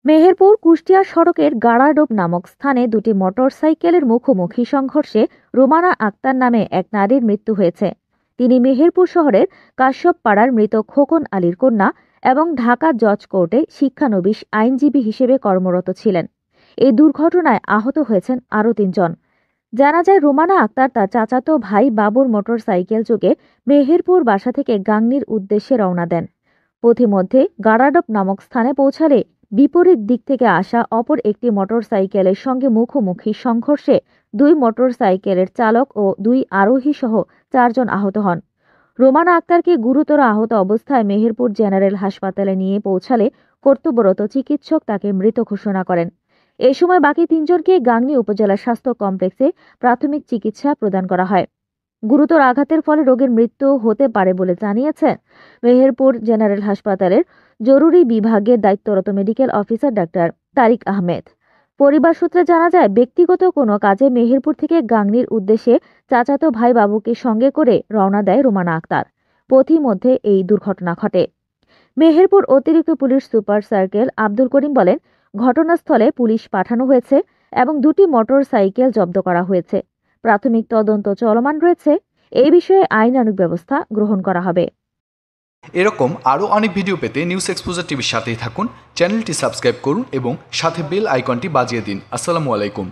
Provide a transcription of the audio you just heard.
মেহেরপুর কুষ্টিয়া সড়কের গাড়াডোব নামক স্থানে দুটি মোটরসাইকেলের মুখোমুখি সংঘর্ষে রোমানা আক্তার নামে এক নারীর মৃত্যু হয়েছে। তিনি মেহেরপুর শহরের কাশ্যপপাড়ার মৃত খোকন আলীর কন্যা এবং ঢাকা জজ কোর্টে শিক্ষানবিশ আইনজীবী হিসেবে কর্মরত ছিলেন। এই দুর্ঘটনায় আহত হয়েছেন আরও ৩ জন। জানা যায়, রোমানা আক্তার তার চাচাতো ভাই বাবুর মোটরসাইকেল যোগে মেহেরপুর বাসা থেকে গাংনীর উদ্দেশ্যে রওনা দেন। পথিমধ্যে গাড়াডোব নামক স্থানে পৌঁছালে বিপরীত দিক থেকে আসা অপর একটি মোটরসাইকেলের সঙ্গে মুখোমুখি সংঘর্ষে 2 মোটরসাইকেলের চালক ও 2 আরোহী সহ 4 জন আহত হন। রোমানা আক্তারকে গুরুতর আহত অবস্থায় মেহেরপুর জেনারেল হাসপাতালে নিয়ে পৌঁছালে কর্তব্যরত চিকিৎসক তাকে মৃত ঘোষণা করেন। এ সময় বাকি 3 জনকে গাংনী উপজেলা স্বাস্থ্য কমপ্লেক্সে প্রাথমিক চিকিৎসা প্রদান করা হয়। গুরুতর আঘাতের ফলে রোগীর মৃত্যু হতে পারে বলে জানিয়েছেন মেহেরপুর জেনারেল হাসপাতালের জরুরি বিভাগের দায়িত্বরত medical officer doctor Tariq Ahmed. পরিবার সূত্রে জানা যায়, ব্যক্তিগত কোনো কাজে মেহেরপুর থেকে গাংনীর উদ্দেশ্যে চাচাতো ভাই বাবুকে সঙ্গে করে রওনা দেয় রোমানা আক্তার। পথিমধ্যে এই দুর্ঘটনা ঘটে। মেহেরপুর অতিরিক্ত police super circle Abdul Karim বলেন, ঘটনাস্থলে পুলিশ পাঠানো হয়েছে এবং 2টি মোটর সাইকেল জব্দ করা হয়েছে। প্রাথমিক তদন্ত চলমান রয়েছে। এই বিষয়ে আইনানুগ ব্যবস্থা গ্রহণ করা হবে। এরকম আরও অনেক ভিডিও পেতে নিউজ এক্সপোজার টিভির সাথেই থাকুন। চ্যানেলটি সাবস্ক্রাইব করুন এবং সাথে বেল আইকনটি বাজিয়ে দিন। আসসালামু আলাইকুম।